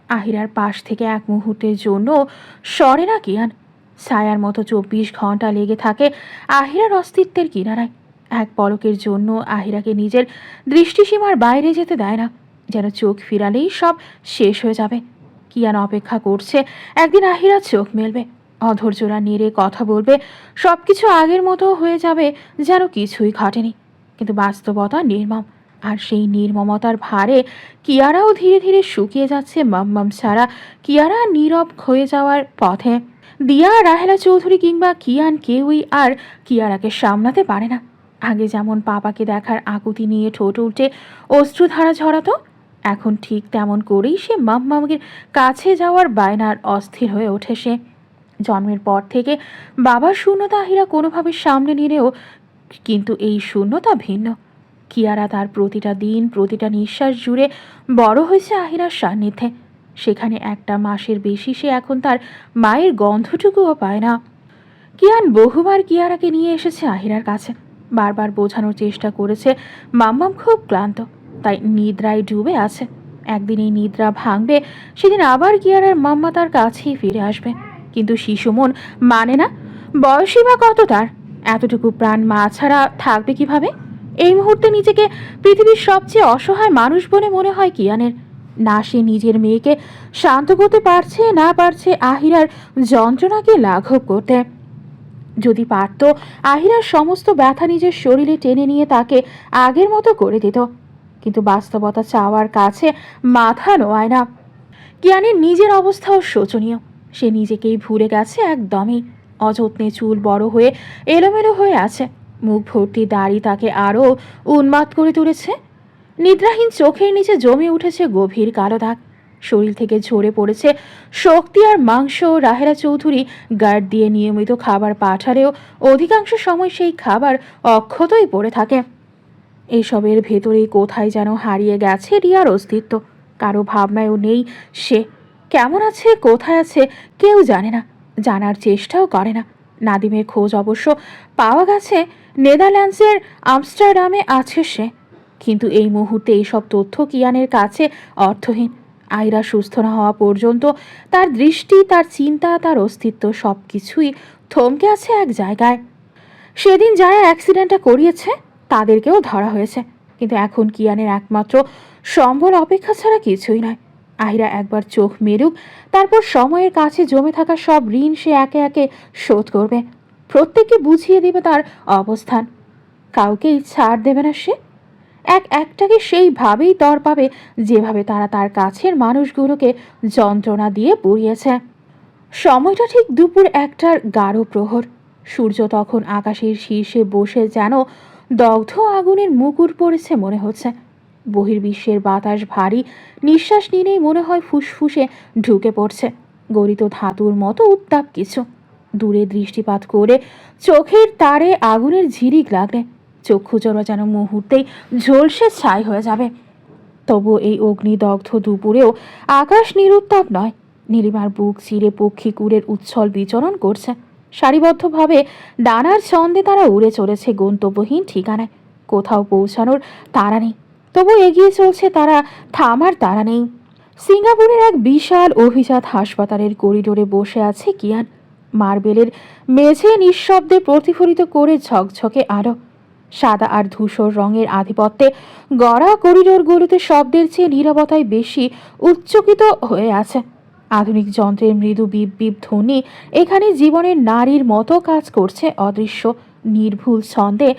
আহিরার পাশ থেকে এক মুহূর্তের জন্য সরে না কিয়ান। ছায়ার মতো 24 ঘন্টা লেগে থাকে আহিরার অস্তিত্বের কিনারায়। এক পলকের জন্য আহিরাকে নিজের দৃষ্টিসীমার বাইরে যেতে দেয় না, যেন চোখ ফিরালেই সব শেষ হয়ে যাবে। কিয়ান অপেক্ষা করছে একদিন আহিরা চোখ মেলবে, অধৈর্যরা নেড়ে কথা বলবে, সব কিছু আগের মতো হয়ে যাবে, যেন কিছুই ঘটেনি। কিন্তু বাস্তবতা নির্মম, আর সেই নির্মমতার ভারে কিয়ারাও ধীরে ধীরে শুকিয়ে যাচ্ছে। মাম্মাম ছাড়া কিয়ারা নীরব হয়ে যাওয়ার পথে। দিয়া, রাহেলা চৌধুরী কিংবা কিয়ান কেউই আর কিয়ারাকে সামলাতে পারে না। আগে যেমন পাপাকে দেখার আকুতি নিয়ে ঠোঁট উল্টে অশ্রুধারা ঝরাতো, এখন ঠিক তেমন করেই সে মাম্মামের কাছে যাওয়ার বায়নার অস্থির হয়ে ওঠে সে। জন্মের পর থেকে বাবার শূন্যতা আহিরা কোনোভাবে সামনে নিলেও, কিন্তু এই শূন্যতা ভিন্ন। কিয়ারা তার প্রতিটা দিন, প্রতিটা নিঃশ্বাস জুড়ে বড় হয়েছে আহিরার সান্নিধ্যে। সেখানে একটা মাসের বেশি সে এখন তার মায়ের গন্ধটুকুও পায় না। কিয়ান বহুবার কিয়ারাকে নিয়ে এসেছে আহিরার কাছে, বারবার বোঝানোর চেষ্টা করেছে মাম্মাম খুব ক্লান্ত, তাই নিদ্রায় ডুবে আছে। একদিন এই নিদ্রা ভাঙবে, সেদিন আবার কিয়ারার মাম্মা তার কাছেই ফিরে আসবে। কিন্তু শিশু মন মানে না। বয়সই বা কত তার, এতটুকু প্রাণ মা ছাড়া থাকবে কিভাবে? এই মুহূর্তে নিজেকে পৃথিবীর সবচেয়ে অসহায় মানুষ বলে মনে হয় কিয়ানের। না সে নিজের মেয়েকে শান্ত করতে পারছে, না পারছে আহিরার যন্ত্রণাকে লাঘব করতে। যদি পারত, আহিরার সমস্ত ব্যথা নিজের শরীরে টেনে নিয়ে তাকে আগের মতো করে দিত। কিন্তু বাস্তবতা চাওয়ার কাছে মাথা নোয়ায় না। কিয়ানের নিজের অবস্থাও শোচনীয়। সে নিজেকেই ভুলে গেছে একদমই। অযত্নে চুল বড় হয়ে এলোমেলো হয়ে আছে, মুখ ভর্তি দাড়ি তাকে আরও উন্মাদ করে তুলেছে। নিদ্রাহীন চোখের নিচে জমে উঠেছে গভীর কালো দাগ। শরীর থেকে ঝরে পড়েছে শক্তি আর মাংস। রাহেলা চৌধুরী গার্ড দিয়ে নিয়মিত খাবার পাঠালেও অধিকাংশ সময় সেই খাবার অক্ষতই পড়ে থাকে। এইসবের ভেতরেই কোথায় যেন হারিয়ে গেছে রিয়ার অস্তিত্ব। কারো ভাবনায়ও নেই সে কেমন আছে, কোথায় আছে কেউ জানে না, জানার চেষ্টাও করে না। নাদিমের খোঁজ অবশ্য পাওয়া গেছে, নেদারল্যান্ডসের আমস্টারডামে আছে সে। কিন্তু এই মুহূর্তে এইসব তথ্য কিয়ানের কাছে অর্থহীন। আয়রা সুস্থ না হওয়া পর্যন্ত তার দৃষ্টি, তার চিন্তা, তার অস্তিত্ব সব কিছুই থমকে আছে এক জায়গায়। সেদিন যারা অ্যাক্সিডেন্টটা করিয়েছে তাদেরকেও ধরা হয়েছে, কিন্তু এখন কিয়ানের একমাত্র সম্বল অপেক্ষা ছাড়া কিছুই নয়। আহিরা একবার চোখ মেরুক, তারপর সময়ের কাছে জমে থাকা সব ঋণ সে একে একে শোধ করবে। প্রত্যেককে বুঝিয়ে দেবে তার অবস্থান। কাউকেই ছাড় দেবে না সে। একটাকে সেইভাবেই তর পাবে যেভাবে তারা তার কাছের মানুষগুলোকে যন্ত্রণা দিয়ে পুড়িয়েছে। সময়টা ঠিক দুপুর 1টার গাঢ় প্রহর। সূর্য তখন আকাশের শীর্ষে বসে যেন দগ্ধ আগুনের মুকুট পড়েছে মনে হচ্ছে। বহির্বিশ্বের বাতাস ভারী, নিঃশ্বাস নিলেই মনে হয় ফুসফুসে ঢুকে পড়ছে গলিত ধাতুর মতো উত্তাপ কিছু। দূরে দৃষ্টিপাত করে চোখের তারে আগুনের ঝিরিক লাগলে চক্ষুচড়া যেন মুহূর্তেই ঝলসে ছাই হয়ে যাবে। তবু এই অগ্নিদগ্ধ দুপুরেও আকাশ নিরুত্তাপ নয়। নীলিমার বুক চিরে পক্ষীকুড়ের উচ্ছল বিচরণ করছে। সারিবদ্ধভাবে ডানার ছন্দে তারা উড়ে চলেছে গন্তব্যহীন ঠিকানায়। কোথাও পৌঁছানোর তাড়া নেই, তবু এগিয়ে চলছে তারা, থামার তাড়া নেই। সিঙ্গাপুরের এক বিশাল অভিজাত হাসপাতালের করিডোরে বসে আছে কিয়ান। মার্বেলের মেঝে নিঃশব্দে প্রতিফলিত করে ঝকঝকে আলো। সাদা আর ধূসর রঙের আধিপত্যে গড়া করিডোরগুলোতে শব্দের চেয়ে নীরবতায় বেশি উচ্চকিত হয়ে আছে। আধুনিক যন্ত্রের মৃদু বিপ বিপ ধ্বনি এখানে জীবনের নারীর মতো কাজ করছে অদৃশ্য নির্ভুল ছন্দে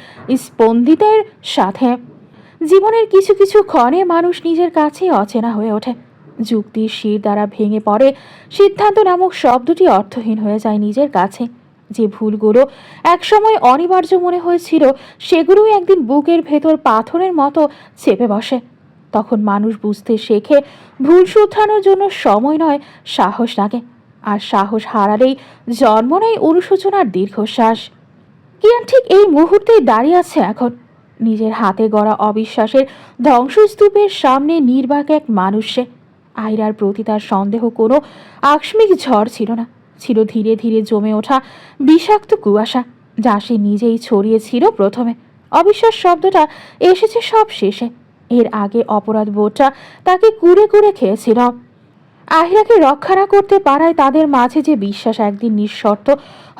স্পন্দিতের সাথে। জীবনের কিছু কিছু ক্ষণে মানুষ নিজের কাছে অচেনা হয়ে ওঠে। যুক্তির শির দ্বারা ভেঙে পড়ে, সিদ্ধান্ত নামক শব্দটি অর্থহীন হয়ে যায় নিজের কাছে। যে ভুলগুলো একসময় অনিবার্য মনে হয়েছিল সেগুলোই একদিন বুকের ভেতর পাথরের মতো চেপে বসে। তখন মানুষ বুঝতে শেখে ভুল শুধরানোর জন্য সময় নয়, সাহস লাগে। আর সাহস হারালেই জন্ম নেয় অনুশোচনার দীর্ঘশ্বাস। কিয়ান ঠিক এই মুহূর্তেই দাঁড়িয়ে আছে এখন, নিজের হাতে গড়া অবিশ্বাসের ধ্বংসস্তূপের সামনে নির্বাক এক মানুষ সে। আয়রার প্রতি তার সন্দেহ কোনো আকস্মিক ঝড় ছিল না, ছিল ধীরে ধীরে জমে ওঠা বিষাক্ত কুয়াশা, যা সে নিজেই ছড়িয়েছিল প্রথমে। অবিশ্বাস শব্দটা এসেছে সব শেষে। এর আগে অপরাধ বোধটা তাকে কুড়ে কুড়ে খেয়েছিল। আহিরাকে রক্ষা না করতে পারায় তাদের মাঝে যে বিশ্বাস একদিন নিঃশর্ত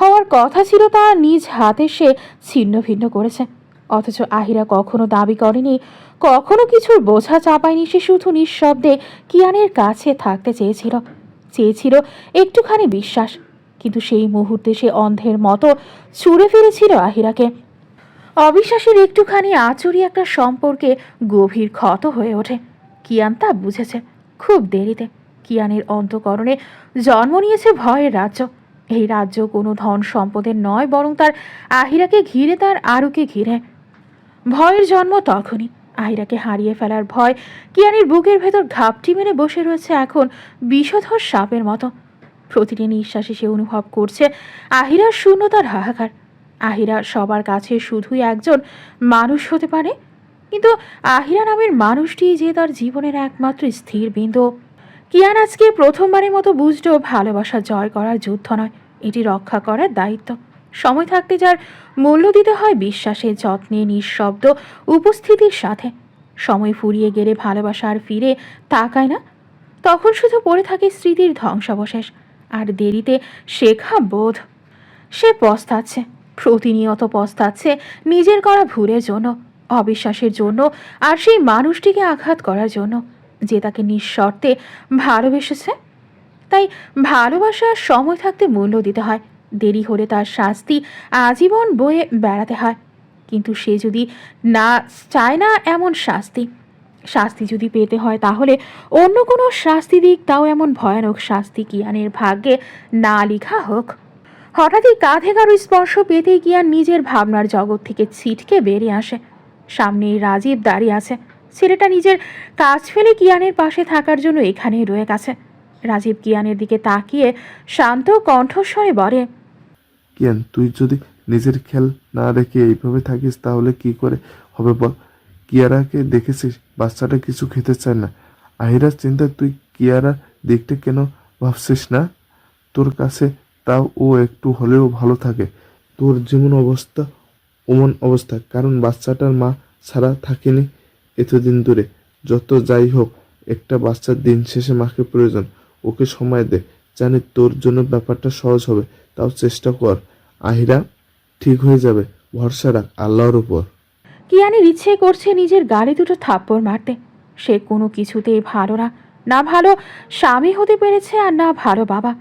হওয়ার কথা ছিল তা নিজ হাতে সে ছিন্ন ভিন্ন করেছে। অথচ আহিরা কখনো দাবি করেনি, কখনো কিছুর বোঝা চাপায়নি। সে শুধু নিঃশব্দে কিয়ানের কাছে থাকতে চেয়েছিল, চেয়েছিল একটুখানি বিশ্বাস। কিন্তু সেই মুহূর্তে সে অন্ধের মতো ছুঁড়ে ফেলেছিল আহিরাকে। অবিশ্বাসের একটুখানি আচুরি একটা সম্পর্কে গভীর ক্ষত হয়ে ওঠে। কিয়ান তা বুঝেছে খুব দেরিতে। কিয়ানের অন্তঃকরণে জন্ম নিয়েছে ভয়ের রাজ্য। এই রাজ্য কোনো ধন সম্পদের নয়, বরং তার আহিরাকে ঘিরে, তার আরুকে ঘিরে। ভয়ের জন্ম তখনই। আহিরাকে হারিয়ে ফেলার ভয় কিয়ানের বুকের ভেতর ঘাপটি মেরে বসে রয়েছে এখন বিষধর সাপের মতো। প্রতিটি নিঃশ্বাসে সে অনুভব করছে আহিরার শূন্যতার হাহাকার। আহিরা সবার কাছে শুধুই একজন মানুষ হতে পারে, কিন্তু আহিরা নামের মানুষটি যে তার জীবনের একমাত্র স্থির বিন্দু। কিয়ান আজকে প্রথমবারের মতো বুঝল ভালোবাসা জয় করার যুদ্ধ নয়, এটি রক্ষা করার দায়িত্ব। সময় থাকতে যার মূল্য দিতে হয় বিশ্বাসে, যত্নে, নিঃশব্দ উপস্থিতির সাথে। সময় ফুরিয়ে গেলে ভালোবাসা আর ফিরে তাকায় না, তখন শুধু পড়ে থাকে স্মৃতির ধ্বংসাবশেষ আর দেরিতে শেখা বোধ। সে পস্তাচ্ছে, প্রতিনিয়ত পস্তাচ্ছে নিজের করা ভুলের জন্য, অবিশ্বাসের জন্য, আর সেই মানুষটিকে আঘাত করার জন্য যে তাকে নিঃশর্তে ভালোবেসেছে। তাই ভালোবাসার সময় থাকতে মূল্য দিতে হয়, দেরি হলে তার শাস্তি আজীবন বয়ে বেড়াতে হয়। কিন্তু সে যদি না চায় না এমন শাস্তি, শাস্তি যদি পেতে হয় তাহলে অন্য কোনো শাস্তি দিক, তাও এমন ভয়ানক শাস্তি কিয়ানের ভাগ্যে না লেখা হোক। হঠাৎই কাঁধে কারো স্পর্শ পেতেই কিয়ান নিজের ভাবনার জগৎ থেকে ছিটকে বেরিয়ে আসে। সামনেই রাজীব দাঁড়িয়ে আছে। ছেলেটা নিজের কাজ ফেলে কিয়ানের পাশে থাকার জন্য এখানেই রয়ে গেছে। রাজীব কিয়ানের দিকে তাকিয়ে শান্ত কণ্ঠস্বরে বলে, কিয়ান, তুই যদি নিজের খেয়াল না রেখে এইভাবে থাকিস তাহলে কি করে হবে বল? কিয়ারাকে দেখেছিস, বাচ্চাটা কিছু খেতে চায় না। আহিরার চিন্তায় তুই কিয়ারার দিকটা কেন ভাবছিস না? তোর কাছে তাও ও একটু হলেও ভালো থাকে। তোর যেমন অবস্থা ওমন অবস্থা, কারণ বাচ্চাটার মা ছাড়া থাকেনি এতদিন ধরে। যত যাই হোক, একটা বাচ্চার দিন শেষে মাকে প্রয়োজন। ওকে সময় দে, জানি তোর জন্য ব্যাপারটা সহজ হবে, তাও চেষ্টা কর। আহিরা ঠিক হয়ে যাবে, ভরসা রাখ আল্লাহর উপর। কিয়ানের ইচ্ছে করছে নিজের গালে দুটো থাপ্পড় মারতে। সে কোনো কিছুতেই ভালো না, না ভালো স্বামী হতে পেরেছে আর না ভালো বাবা।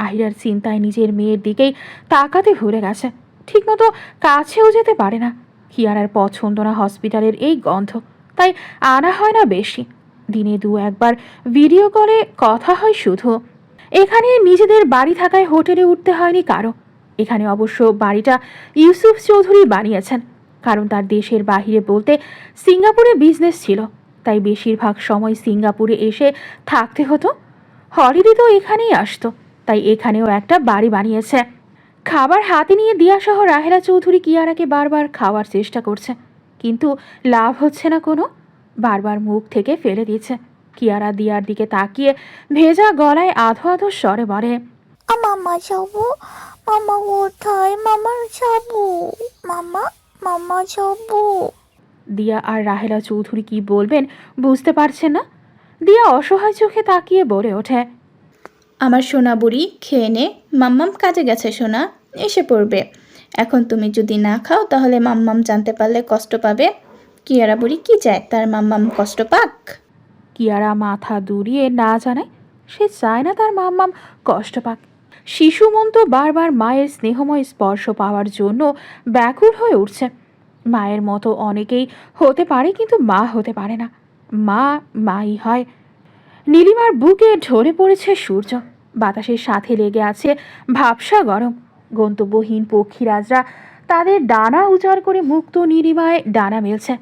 আহিরার চিন্তায় নিজের মেয়ের দিকেই তাকাতে ভুলে গেছে, ঠিকমতো কাছেও যেতে পারে না। কিয়ারার পছন্দ না হসপিটালের এই গন্ধ, তাই আনা হয় না বেশি। দিনে দু একবার ভিডিও কলে কথা হয় শুধু। এখানে নিজেদের বাড়ি থাকায় হোটেলে উঠতে হয়নি কারো। এখানে অবশ্য বাড়িটা ইউসুফ চৌধুরী বানিয়েছেন, কারণ তার দেশের বাহিরে বলতে সিঙ্গাপুরে বিজনেস ছিল, তাই বেশিরভাগ সময় সিঙ্গাপুরে এসে থাকতে হতো। হলিডে তো এখানেই আসতো, তাই এখানেও একটা বাড়ি বানিয়েছে। খাবার হাতে নিয়ে দিয়াসহ রাহেলা চৌধুরী কিয়ারাকে বারবার খাওয়ার চেষ্টা করছে, কিন্তু লাভ হচ্ছে না কোনো। বারবার মুখ থেকে ফেলে দিচ্ছে। কিয়ারা দিয়ার দিকে তাকিয়ে ভেজা গলায় আধো আধো স্বরে বলে, মামা যাবো, মামা কোথায়, মামা যাবো, মামা, মামা যাবো। দিয়া আর রাহেলা চৌধুরী কি বলবেন বুঝতে পারছেন না। দিয়া অসহায় চোখে তাকিয়ে বলে ওঠে, আমার সোনা বুড়ি খেয়ে নে, মাম্মাম কাজে গেছে সোনা, এসে পড়বে। এখন তুমি যদি না খাও তাহলে মাম্মাম জানতে পারলে কষ্ট পাবে। কিয়ারা বুড়ি কি চায়, তার মাম্মাম কষ্ট পাক? কিয়ারা মাথা দুলিয়ে না জানায় সে চায় না তার মাম্মাম কষ্ট পাক। শিশু মন তো বারবার মায়ের স্নেহময় স্পর্শ পাওয়ার জন্য ব্যাকুল হয়ে উঠছে। মায়ের মতো অনেকেই হতে পারে, কিন্তু মা হতে পারে না। মা মাই হয়। নীলিমার বুকে ঢলে পড়েছে সূর্য, বাতাসের সাথে লেগে আছে ভাবসা গরম। গন্তব্যহীন পক্ষীরাজরা তাদের ডানা উজাড় করে মুক্ত নিরিমায় ডানা মেলছে।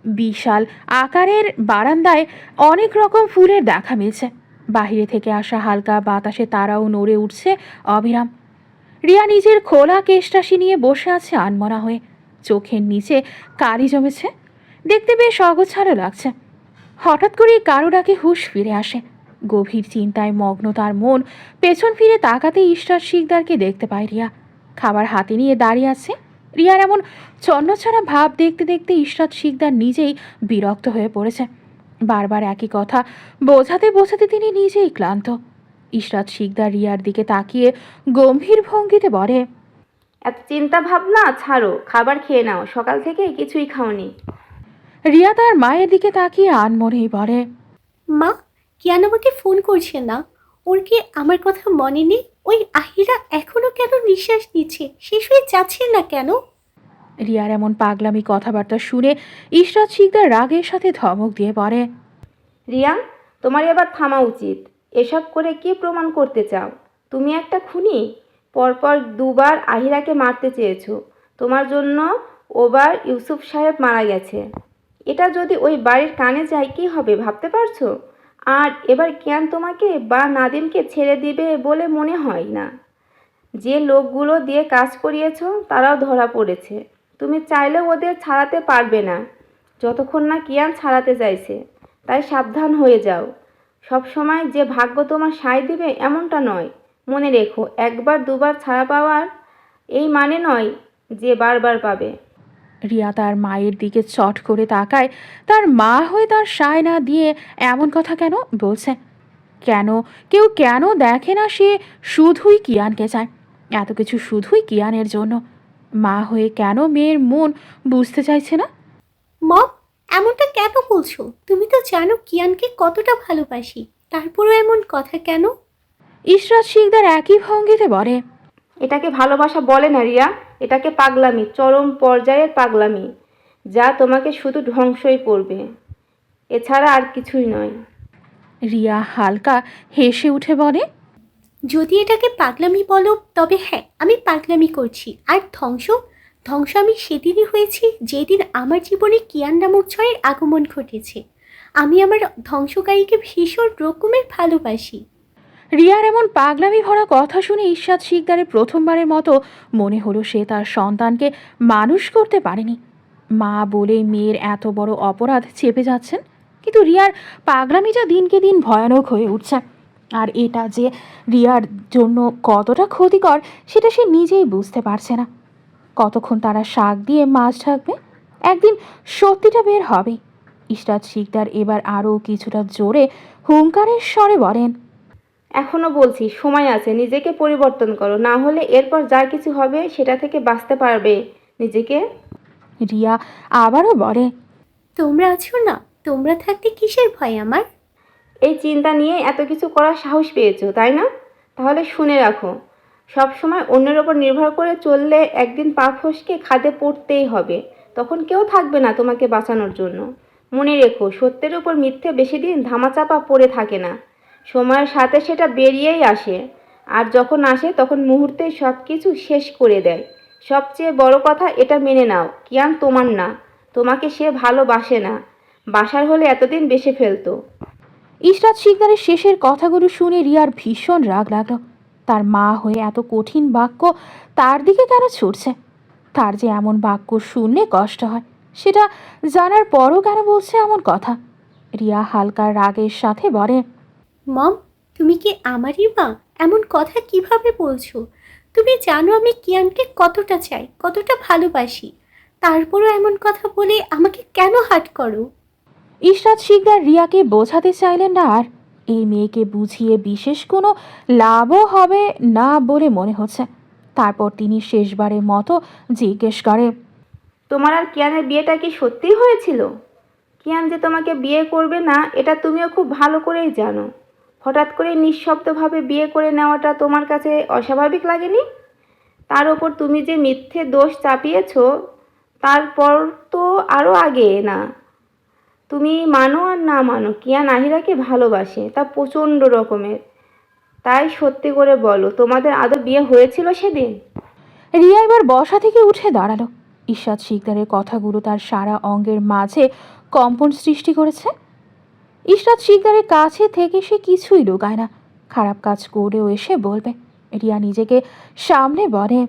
বিশাল আকারের বারান্দায় অনেক রকম ফুলের দেখা মিলছে। বাহিরে থেকে আসা হালকা বাতাসে তারাও নড়ে উঠছে অবিরাম। রিয়া নিজের খোলা কেশটাসি নিয়ে বসে আছে আনমনা হয়ে। চোখের নিচে কালি জমেছে, দেখতে বেশ অগোছালো লাগছে। হঠাৎ করে কারো ডাকে হুঁশ ফিরে আসে। গভীর চিন্তায় মগ্ন তার মন। পেছন ফিরে তাকাতে ইশরাত শিকদারকে দেখতে পায় রিয়া। খাবার হাতে নিয়ে দাঁড়িয়ে আছে। রিয়ার এমন ছন্নছাড়া ভাব দেখতে দেখতে ইশরাত শিকদার নিজেই বিরক্ত হয়ে পড়েছে। বারবার একই কথা বোঝাতে বোঝাতে তিনি নিজেই ক্লান্ত। ইশরাত শিকদার রিয়ার দিকে তাকিয়ে গম্ভীর ভঙ্গিতে বলে, এত চিন্তা ভাবনা ছাড়ো, খাবার খেয়ে নাও, সকাল থেকে কিছুই খাওনি। রিয়া তার মায়ের দিকে তাকিয়ে আনমনেই বলে, মা, কিয়ান আমাকে ফোন করছে না? ওর কি আমার কথা মনে নেই? ওই আহিরা এখনো কেন নিঃশ্বাস নিচ্ছে? শেষ হয়ে যাচ্ছে না কেন? রিয়ার এমন পাগলামি কথাবার্তা শুনে ইশরাত শিকদার রাগের সাথে ধমক দিয়ে বলে, রিয়া, তোমার এবার থামা উচিত। এসব করে কি প্রমাণ করতে চাও? তুমি একটা খুনি। পরপর দুবার আহিরাকে মারতে চেয়েছো। তোমার জন্য ওবার ইউসুফ সাহেব মারা গেছে। এটা যদি ওই বাড়ির কানে যায় কী হবে ভাবতে পারছো? আর এবার কিয়ান তোমাকে বা নাদিমকে ছেড়ে দিবে বলে মনে হয় না। যে লোকগুলো দিয়ে কাজ করিয়েছো তারাও ধরা পড়েছে। তুমি চাইলেও ওদের ছাড়াতে পারবে না যতক্ষণ না কিয়ান ছাড়াতে চাইছে। তাই সাবধান হয়ে যাও। সবসময় যে ভাগ্য তোমার সায় দিবে এমনটা নয়। মনে রেখো, একবার দুবার ছাড়া পাওয়ার এই মানে নয় যে বারবার পাবে। রিয়া তার মায়ের দিকে চট করে তাকায়। তার মা হয়ে তার সায় না দিয়ে এমন কথা কেন বলছে? কেউ কেন দেখে না সে শুধুই কিয়ানকে চায়? এত কিছু শুধুই কিয়ানের জন্য। মা হয়ে কেন মেয়ের মন বুঝতে চাইছে না? মম, এমনটা কেন বলছো? তুমি তো জানো কিয়ানকে কতটা ভালোবাসি, তারপরও এমন কথা কেন? ইশরাত শিকদার একই ভঙ্গিতে বলে, এটাকে ভালোবাসা বলে না রিয়া, এটাকে পাগলামি, চরম পর্যায়ের পাগলামি, যা তোমাকে শুধু ধ্বংসই করবে, এছাড়া আর কিছুই নয়। রিয়া হালকা হেসে উঠে বলে, যদি এটাকে পাগলামি বলো তবে হ্যাঁ, আমি পাগলামি করছি। আর ধ্বংস ধ্বংস আমি সেদিনই হয়েছি যেদিন আমার জীবনে কিয়ান নামক ঝড়ের আগমন ঘটেছে। আমি আমার ধ্বংসকারীকে ভীষণ রকমের ভালোবাসি। রিয়ার এমন পাগলামি ভরা কথা শুনে ইশরাত শিকদারের প্রথমবারের মতো মনে হলো সে তার সন্তানকে মানুষ করতে পারেনি। মা বলে মেয়ের এত বড় অপরাধ চেপে যাচ্ছেন, কিন্তু রিয়ার পাগলামিটা দিনকে দিন ভয়ানক হয়ে উঠছে। আর এটা যে রিয়ার জন্য কতটা ক্ষতিকর সেটা সে নিজেই বুঝতে পারছে না। কতক্ষণ তারা শাক দিয়ে মাছ ঢাকবে? একদিন সত্যিটা বের হবে। ইশরাত শিকদার এবার আরও কিছুটা জোরে হুঙ্কারের স্বরে বলেন, এখনো বলছি, সময় আছে, নিজেকে পরিবর্তন করো, না হলে এরপর যা কিছু হবে সেটা থেকে বাঁচতে পারবে নিজেকে। রিয়া আবারও বলে, তোমরা আছো না, তোমরা থাকতে কিসের ভয় আমার? এই চিন্তা নিয়ে এত কিছু করার সাহস পেয়েছো, তাই না? তাহলে শুনে রাখো, সব সময় অন্যের ওপর নির্ভর করে চললে একদিন পা ফসকে খাদে পড়তেই হবে। তখন কেউ থাকবে না তোমাকে বাঁচানোর জন্য। মনে রেখো, সত্যের উপর মিথ্যে বেশি দিন ধামাচাপা পড়ে থাকে না। সময়ের সাথে সেটা বেরিয়েই আসে। আর যখন আসে তখন মুহূর্তেই সব কিছু শেষ করে দেয়। সবচেয়ে বড় কথা এটা মেনে নাও, কিয়ান তোমার না। তোমাকে সে ভালোবাসে না। বাসার হলে এতদিন বেসে ফেলতো। ইশরাত শিকদারের শেষের কথাগুলো শুনে রিয়ার ভীষণ রাগ লাগলো। তার মা হয়ে এত কঠিন বাক্য তার দিকে কেন ছুটছে? তার যে এমন বাক্য শুনলে কষ্ট হয়, সেটা জানার পরও কেন বলছে এমন কথা? রিয়া হালকা রাগের সাথে বলে, মম, তুমি কি আমারই মা? এমন কথা কিভাবে বলছো? তুমি জানো আমি কিয়ানকে কতটা চাই, কতটা ভালোবাসি। তারপরও এমন কথা বলে আমাকে কেন হার্ট করো? ইশরাত শিকদার রিয়াকে বোঝাতে চাইলেন না আর। এই মেয়েকে বুঝিয়ে বিশেষ কোনো লাভও হবে না বলে মনে হচ্ছে। তারপর তিনি শেষবারের মতো জিজ্ঞেস করে, তোমার আর কিয়ানের বিয়েটা কি সত্যিই হয়েছিল? কিয়ান যে তোমাকে বিয়ে করবে না এটা তুমিও খুব ভালো করেই জানো। হঠাৎ করে নিঃশব্দভাবে বিয়ে করে নেওয়াটা তোমার কাছে অস্বাভাবিক লাগেনি? তার ওপর তুমি যে মিথ্যে দোষ চাপিয়েছ, তারপর তো আরও আগে না। তুমি মানো আর না মানো, কিয়ান আহিরাকে ভালোবাসে, তা প্রচণ্ড রকমের। তাই সত্যি করে বলো, তোমাদের আদৌ বিয়ে হয়েছিল সেদিন? রিয়া এবার বসা থেকে উঠে দাঁড়ালো। ইশরাত শিকদারের কথাগুলো তার সারা অঙ্গের মাঝে কম্পন সৃষ্টি করেছে। ইশরাত শিকদারের কাছে থেকে সে কিছুই লুকায় না, খারাপ কাজ করেও এসে বলবে। রিয়া নিজেকে সামনে বলে,